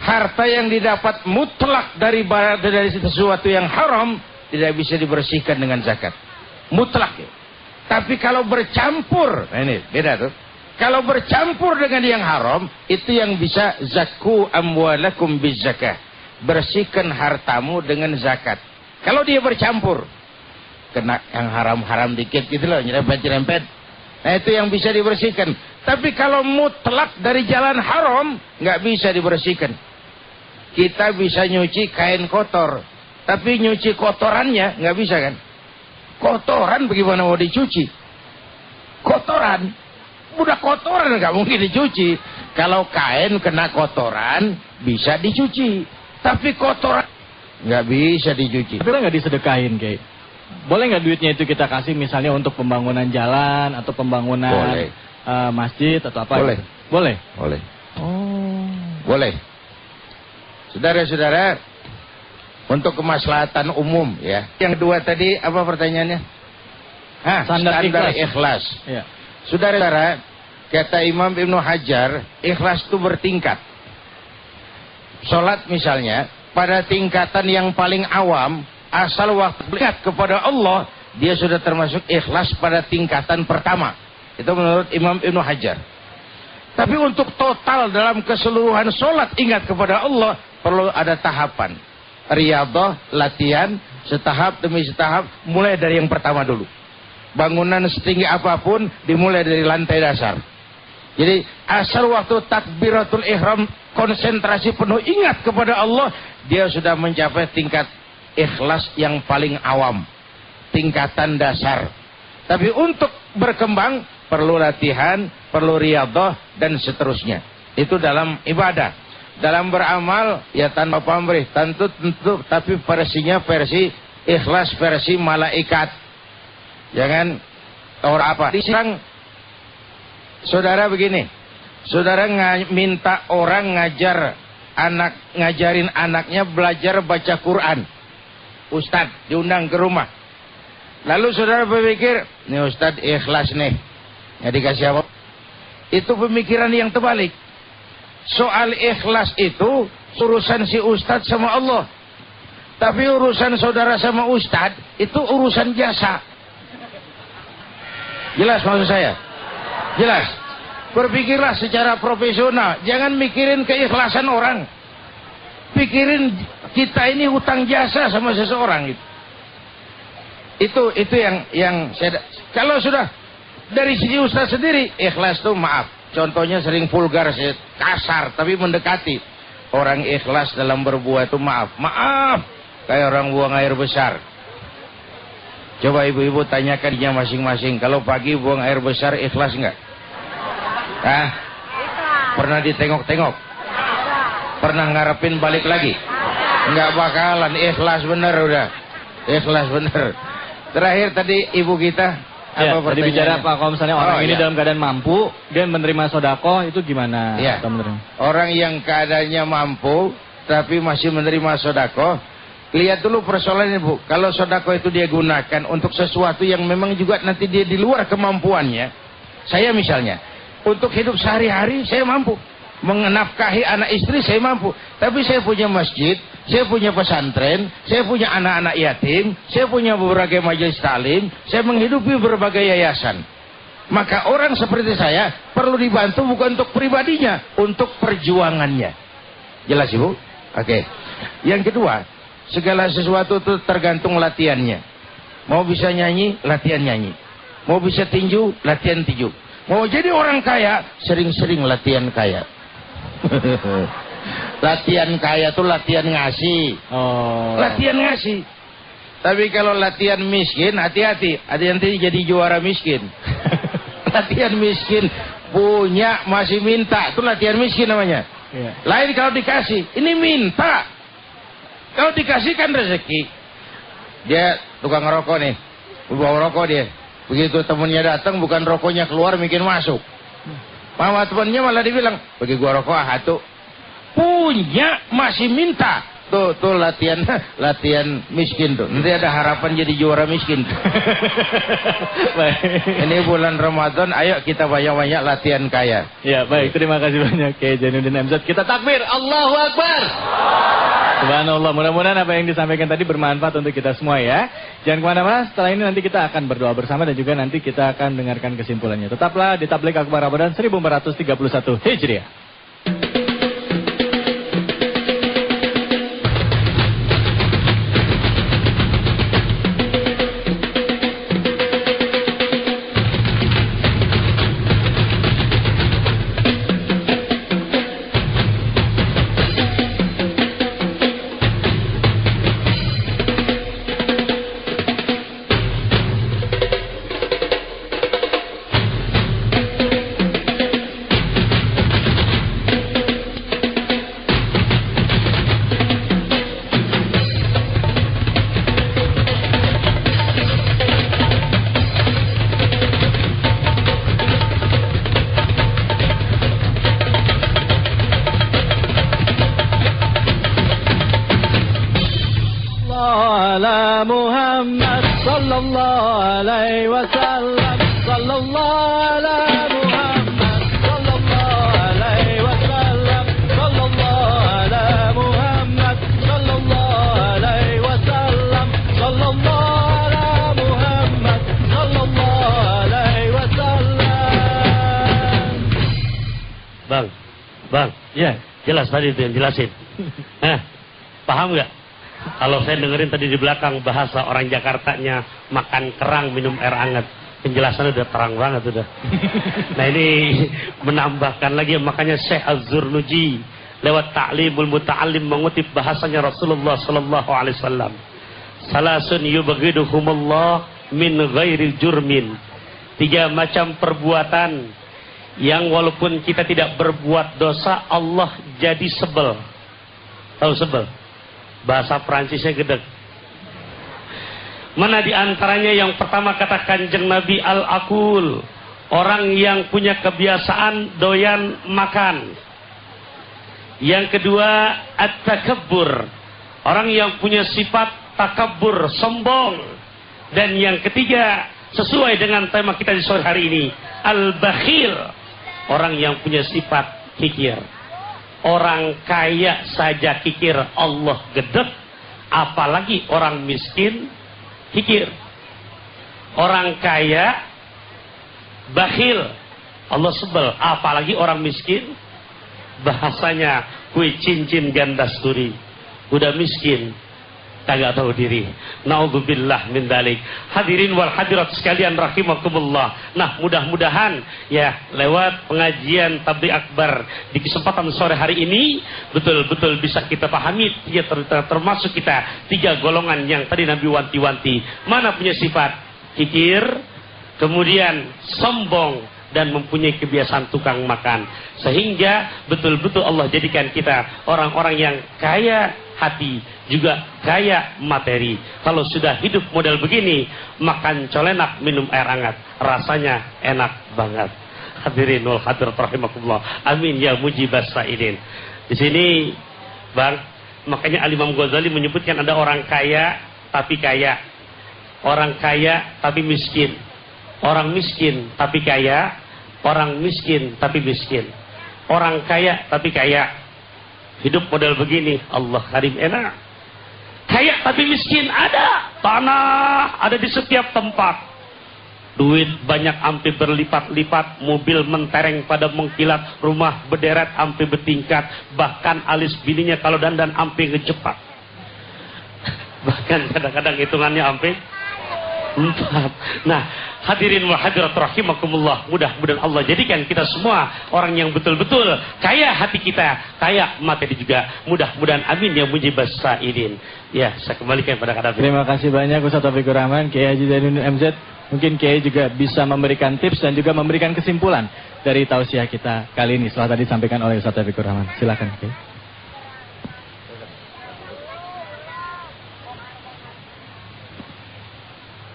Harta yang didapat mutlak dari sesuatu yang haram tidak bisa dibersihkan dengan zakat. Mutlak ya. Tapi kalau bercampur, nah ini beda tuh. Kalau bercampur dengan yang haram, itu yang bisa zakku amwalakum bizzakah. Bersihkan hartamu dengan zakat. Kalau dia bercampur, kena yang haram-haram dikit gitu loh, nyerempet-nyerempet. Nah itu yang bisa dibersihkan. Tapi kalau mutlak dari jalan haram, nggak bisa dibersihkan. Kita bisa nyuci kain kotor, tapi nyuci kotorannya nggak bisa kan? Kotoran bagaimana mau dicuci? Kotoran. Udah kotoran nggak mungkin dicuci. Kalau kain kena kotoran bisa dicuci, tapi kotoran nggak bisa dicuci. Tapi nggak disedekahin Kiai. Boleh nggak duitnya itu kita kasih misalnya untuk pembangunan jalan atau pembangunan masjid atau apa? Boleh. Gitu? Boleh. Boleh. Oh. Boleh. Saudara-saudara, untuk kemaslahatan umum ya. Yang kedua tadi apa pertanyaannya? Standar ikhlas. Ya. Saudara-saudara, kata Imam Ibnu Hajar, ikhlas itu bertingkat. Sholat misalnya, pada tingkatan yang paling awam, asal waktu dekat kepada Allah, dia sudah termasuk ikhlas pada tingkatan pertama. Itu menurut Imam Ibnu Hajar. Tapi untuk total dalam keseluruhan sholat ingat kepada Allah, perlu ada tahapan. Riyadhah, latihan, setahap demi setahap, mulai dari yang pertama dulu. Bangunan setinggi apapun dimulai dari lantai dasar. Jadi asal waktu takbiratul ihram konsentrasi penuh ingat kepada Allah, dia sudah mencapai tingkat ikhlas yang paling awam, tingkatan dasar. Tapi untuk berkembang perlu latihan, perlu riyadhah dan seterusnya. Itu dalam ibadah. Dalam beramal ya tanpa pamrih, tentu tapi versinya versi ikhlas, versi malaikat. Jangan tahu apa. Diserang saudara begini. Saudara minta orang ngajarin anaknya belajar baca Quran. Ustadz diundang ke rumah. Lalu saudara berpikir, nih Ustadz ikhlas nih. Ya dikasih apa? Itu pemikiran yang terbalik. Soal ikhlas itu urusan si Ustadz sama Allah. Tapi urusan saudara sama Ustadz itu urusan jasa. Jelas maksud saya? Jelas. Berpikirlah secara profesional. Jangan mikirin keikhlasan orang. Pikir mikirin kita ini hutang jasa sama seseorang gitu. Itu yang saya, kalau sudah dari sisi ustaz sendiri ikhlas tuh maaf. Contohnya sering vulgar, kasar tapi mendekati. Orang ikhlas dalam berbuat itu maaf kayak orang buang air besar. Coba ibu-ibu tanyakan dia masing-masing, kalau pagi buang air besar ikhlas enggak? Pernah ditengok-tengok? Pernah ngarepin balik lagi? Enggak bakalan, ikhlas bener udah. Ikhlas bener. Terakhir tadi ibu kita ya, tadi bicara Pak, kalau misalnya orang ini dalam keadaan mampu, dia menerima sodako, itu gimana? Ya. Orang yang keadaannya mampu tapi masih menerima sodako, lihat dulu persoalannya Bu. Kalau sodako itu dia gunakan untuk sesuatu yang memang juga nanti dia di luar kemampuannya. Saya misalnya, untuk hidup sehari-hari saya mampu, menafkahi anak istri saya mampu, tapi saya punya masjid, saya punya pesantren, saya punya anak-anak yatim, saya punya berbagai majelis taklim, saya menghidupi berbagai yayasan. Maka orang seperti saya perlu dibantu bukan untuk pribadinya, untuk perjuangannya. Jelas Ibu? Oke. Yang kedua, segala sesuatu itu tergantung latihannya. Mau bisa nyanyi, latihan nyanyi. Mau bisa tinju, latihan tinju. Mau jadi orang kaya, sering-sering latihan kaya. Latihan kaya tuh latihan ngasih. Latihan ngasih. Tapi kalau latihan miskin, hati-hati, ada yang nanti jadi juara miskin. Latihan miskin, punya masih minta, itu latihan miskin namanya. Lain kalau dikasih, ini minta. Kalau dikasih kan rezeki. Dia tukang rokok nih, bawa rokok dia. Begitu temennya datang, bukan rokoknya keluar, bikin masuk. Mama temannya malah dibilang, bagi gua rokok satu. Punya masih minta. Tuh latihan miskin tuh. Nanti ada harapan jadi juara miskin. Ini bulan Ramadan, ayo kita banyak-banyak latihan kaya. Ya baik, terima kasih banyak Kiai Zainuddin MZ. Kita takbir, Allahu Akbar. Subhanallah, mudah-mudahan apa yang disampaikan tadi bermanfaat untuk kita semua ya. Jangan kemana-mana, setelah ini nanti kita akan berdoa bersama dan juga nanti kita akan dengarkan kesimpulannya. Tetaplah di Tabligh Akbar Ramadan 1431 Hijriah. Muhammad sallallahu alaihi wasallam, sallallahu ala Muhammad sallallahu alaihi wasallam, sallallahu ala Muhammad sallallahu alaihi wasallam, sallallahu ala Muhammad sallallahu alaihi wasallam. Bang, ya, jelas tadi itu yang jelasin. Paham nggak? Kalau saya dengerin tadi di belakang bahasa orang Jakartanya makan kerang minum air hangat, penjelasannya udah terang banget udah. Nah ini menambahkan lagi, makanya Syekh Az-Zurnuji lewat Ta'limul Muta'allim mengutip bahasanya Rasulullah sallallahu alaihi wasallam. Salasun yubghiduhumullah min ghairi jurmin. 3 macam perbuatan yang walaupun kita tidak berbuat dosa Allah jadi sebel. Tahu sebel? Bahasa Prancisnya gedeg. Mana di antaranya? Yang pertama kata Kanjeng Nabi, al-akul, orang yang punya kebiasaan doyan makan. Yang kedua, at-takabbur, orang yang punya sifat takabbur, sombong. Dan yang ketiga, sesuai dengan tema kita di sore hari ini, al-bakhil, orang yang punya sifat kikir. Orang kaya saja kikir, Allah gedek, apalagi orang miskin kikir. Orang kaya bakhil, Allah sebel, apalagi orang miskin. Bahasanya kue cincin gandasturi. udah miskin, kagak tahu diri. Naudzubillah min dzalik. Hadirin wal hadirat sekalian rahimakumullah. Nah, mudah-mudahan ya lewat pengajian tabligh akbar di kesempatan sore hari ini betul-betul bisa kita pahami ya, termasuk kita 3 golongan yang tadi Nabi wanti-wanti. Mana punya sifat kikir, kemudian sombong, dan mempunyai kebiasaan tukang makan. Sehingga betul-betul Allah jadikan kita orang-orang yang kaya hati, juga kaya materi. Kalau sudah hidup model begini, makan colenak, minum air hangat, rasanya enak banget. Hadirin wal hadirat rahimakumullah. Amin ya mujibas sa'ilin. Di sini, Bang, makanya Al-Imam Ghazali menyebutkan ada orang kaya tapi kaya, orang kaya tapi miskin, orang miskin tapi kaya, orang miskin tapi miskin, orang kaya tapi kaya. Hidup model begini, Allah karim enak. Kaya tapi miskin ada, tanah ada di setiap tempat, duit banyak ampe berlipat-lipat, mobil mentereng pada mengkilat, rumah berderet ampe bertingkat, bahkan alis bininya kalau dandan ampe ngecepat. Bahkan kadang-kadang hitungannya ampe 4. Nah, hadirin wa hadirat rahimakumullah, mudah-mudahan Allah jadikan kita semua orang yang betul-betul kaya hati kita, kaya materi juga. Mudah-mudahan amin ya mujibas sa'ilin. Ya, saya kembalikan pada kata. Terima kasih banyak Ustaz Taufikur Rahman, Kiai Haji Zainuddin MZ. Mungkin Kiai juga bisa memberikan tips dan juga memberikan kesimpulan dari tausiah kita kali ini setelah tadi disampaikan oleh Ustaz Taufikur Rahman. Silakan, Kiai.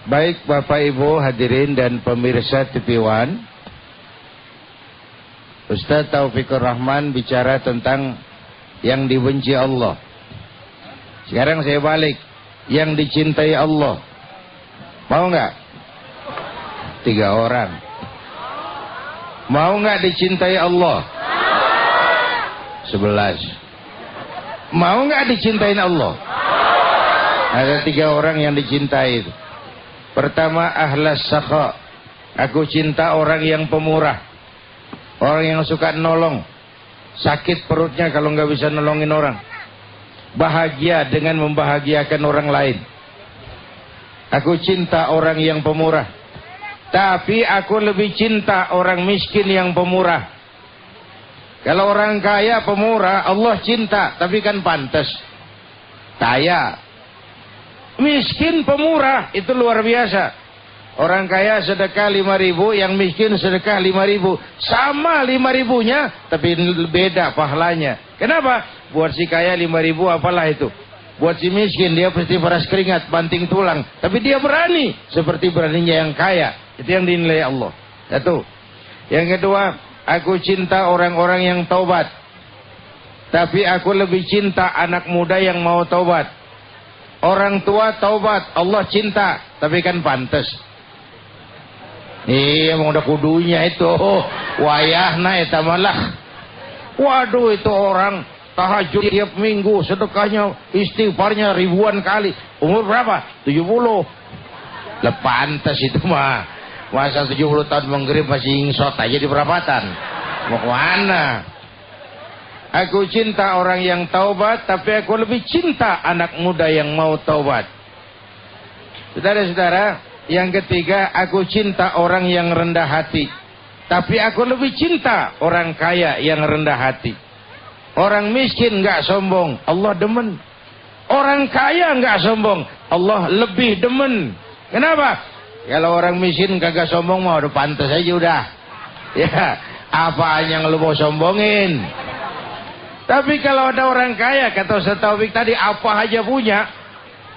Baik Bapak Ibu hadirin dan pemirsa TV One, Ustaz Taufikur Rahman bicara tentang yang dibenci Allah. Sekarang saya balik, yang dicintai Allah. Mau nggak? 3 orang. Mau nggak dicintai Allah? 11. Mau nggak dicintai Allah? Ada 3 orang yang dicintai itu. Pertama, ahlas sakha. Aku cinta orang yang pemurah, orang yang suka nolong. Sakit perutnya kalau nggak bisa nolongin orang, bahagia dengan membahagiakan orang lain. Aku cinta orang yang pemurah. Tapi aku lebih cinta orang miskin yang pemurah. Kalau orang kaya pemurah, Allah cinta, tapi kan pantas. Kaya, miskin pemurah, itu luar biasa. Orang kaya sedekah 5.000, yang miskin sedekah 5.000. Sama 5.000-nya, tapi beda pahalanya. Kenapa? Buat si kaya 5.000 apalah itu. Buat si miskin dia pasti peras keringat, banting tulang. Tapi dia berani, seperti beraninya yang kaya. Itu yang dinilai Allah. Satu. Yang kedua, aku cinta orang-orang yang taubat. Tapi aku lebih cinta anak muda yang mau taubat. Orang tua taubat, Allah cinta, tapi kan pantas. Iya, emang udah kudunya itu. Wayahna eta malah. Waduh, itu orang tahajud tiap minggu, sedekahnya, istighfarnya ribuan kali. Umur berapa? 70. Lah pantas itu mah. Masa 70 tahun menggerib masih ingsot aja di perapatan. Mau kemana? Aku cinta orang yang taubat, tapi aku lebih cinta anak muda yang mau taubat. Saudara-saudara, yang ketiga, aku cinta orang yang rendah hati, tapi aku lebih cinta orang kaya yang rendah hati. Orang miskin nggak sombong, Allah demen. Orang kaya nggak sombong, Allah lebih demen. Kenapa? Kalau orang miskin kagak sombong mau udah pantas aja udah. Ya, apa yang lu mau sombongin? Tapi kalau ada orang kaya, kata Ustaz Taufik tadi, apa aja punya,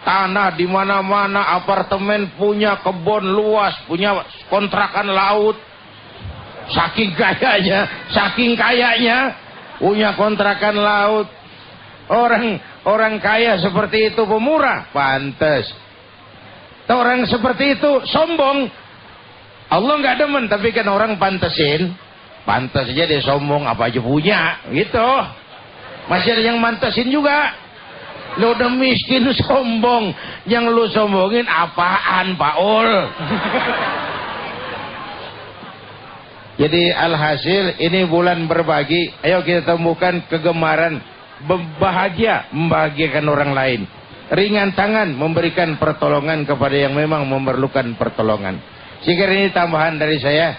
tanah di mana-mana, apartemen punya, kebun luas, punya kontrakan laut, saking kayanya, punya kontrakan laut. Orang kaya seperti itu pemurah, pantas. Orang seperti itu sombong, Allah nggak demen, tapi kan orang pantasin, pantas aja dia sombong, apa aja punya, gitu. Masih ada yang mantasin juga. Lu udah miskin sombong, yang lu sombongin apaan, Paul? Jadi alhasil ini bulan berbagi. Ayo kita temukan kegemaran bahagia membahagiakan orang lain. Ringan tangan memberikan pertolongan kepada yang memang memerlukan pertolongan. Sehingga ini tambahan dari saya.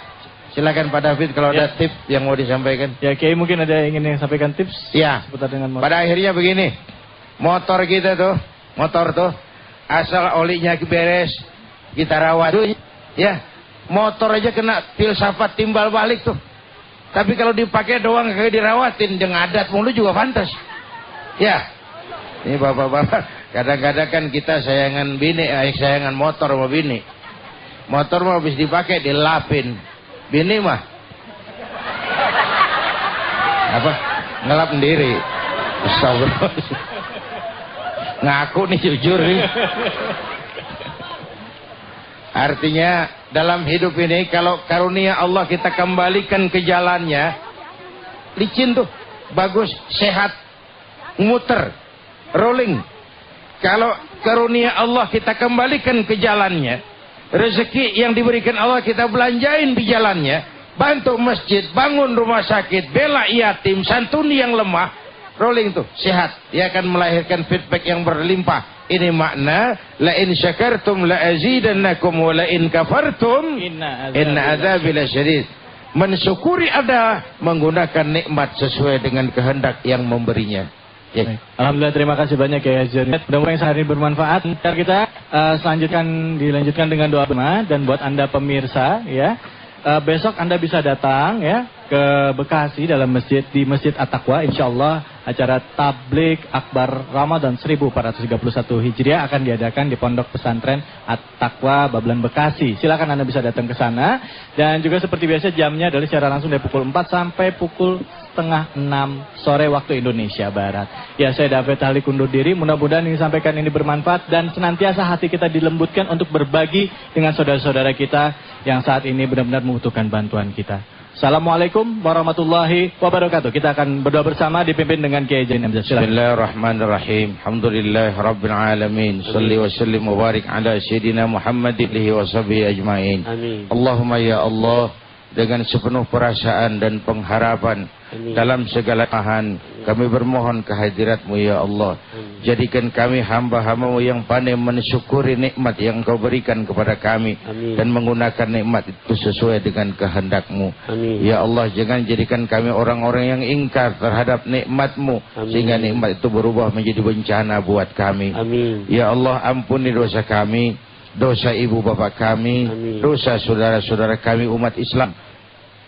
Silakan Pak David kalau ada tips yang mau disampaikan. Ya Kiai mungkin ada yang ingin sampaikan tips. Ya. Seputar dengan motor. Pada akhirnya begini. Motor kita tuh, asal olinya beres, kita rawat. Ya. Motor aja kena filsafat timbal balik tuh. Tapi kalau dipakai doang kayak dirawatin, jeung adat mulu juga pantas. Ya. Ini bapak-bapak, kadang-kadang kan kita sayangan bini, sayangan motor sama bini. Motor mah habis dipakai dilapin. Bini mah apa? Ngelap sendiri. Astagfirullah. Ngaku nih jujur nih. Artinya dalam hidup ini kalau karunia Allah kita kembalikan ke jalannya, licin tuh, bagus, sehat, muter, rolling. Kalau karunia Allah kita kembalikan ke jalannya, rezeki yang diberikan Allah kita belanjain di jalannya, bantu masjid, bangun rumah sakit, bela yatim, santuni yang lemah, rolling tuh, sehat. Dia akan melahirkan feedback yang berlimpah. Ini makna la in syakartum la azidannakum wa la in kafartum inna adzabi lasyadid. Mensyukuri ada menggunakan nikmat sesuai dengan kehendak yang memberinya. Ya. Alhamdulillah, terima kasih banyak ya Haji. Mudah-mudahan sehari bermanfaat. Ntar kita dilanjutkan dengan doa bersama. Dan buat Anda pemirsa ya, besok Anda bisa datang ya ke Bekasi dalam di Masjid At-Taqwa, insyaallah acara Tabligh Akbar Ramadan 1431 Hijriah akan diadakan di Pondok Pesantren At-Taqwa Babelan Bekasi. Silakan Anda bisa datang ke sana. Dan juga seperti biasa jamnya adalah secara langsung dari pukul 4 sampai pukul 5:30 sore waktu Indonesia Barat. Ya, saya David Halik undur diri. Mudah-mudahan yang disampaikan ini bermanfaat dan senantiasa hati kita dilembutkan untuk berbagi dengan saudara-saudara kita yang saat ini benar-benar membutuhkan bantuan kita. Assalamualaikum warahmatullahi wabarakatuh. Kita akan berdoa bersama dipimpin dengan Kiai Jain Hamzah. Bismillahirrahmanirrahim. Alhamdulillah rabbil alamin. Shalli wa sallim wa barik ala sayyidina Muhammadin wa sahbihi ajmain. Amin. Allahumma ya Allah, dengan sepenuh perasaan dan pengharapan dalam segala tahan kami bermohon kehadirat-Mu ya Allah. Jadikan kami hamba-hamba-Mu yang pandai mensyukuri nikmat yang Kau berikan kepada kami. Dan menggunakan nikmat itu sesuai dengan kehendak-Mu. Ya Allah, jangan jadikan kami orang-orang yang ingkar terhadap nikmat-Mu sehingga nikmat itu berubah menjadi bencana buat kami. Ya Allah, ampuni dosa kami, dosa ibu bapak kami, dosa saudara-saudara kami umat Islam.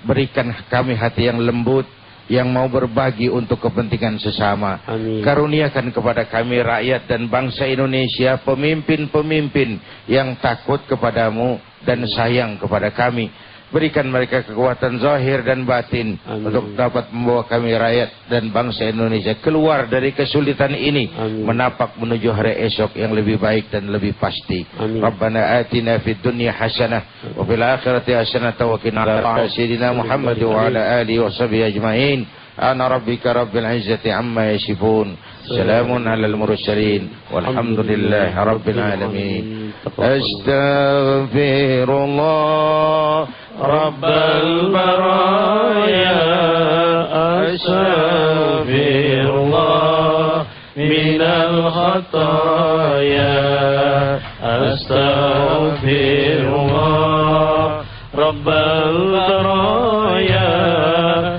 Berikan kami hati yang lembut, yang mau berbagi untuk kepentingan sesama. Karuniakan kepada kami rakyat dan bangsa Indonesia pemimpin-pemimpin yang takut kepadamu dan sayang kepada kami. Berikan mereka kekuatan zahir dan batin untuk dapat membawa kami rakyat dan bangsa Indonesia keluar dari kesulitan ini, menapak menuju hari esok yang lebih baik dan lebih pasti. Rabbana atina fid dunya hasanah wa fil akhirati hasanah wa qina adzabannar. Sayyidina Muhammad wa ala alihi wa sahbihi ajmain. Ana rabbika rabbil izzati amma yasifun. Salamun alal mursalin walhamdulillahi rabbil alamin. Astaghfirullah Rabbal baraya, astaghfirullah minal khataya, astaghfirullah Rabbal baraya,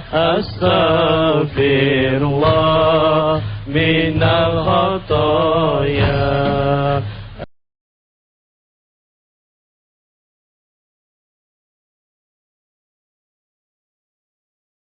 astaghfirullah minal khataya.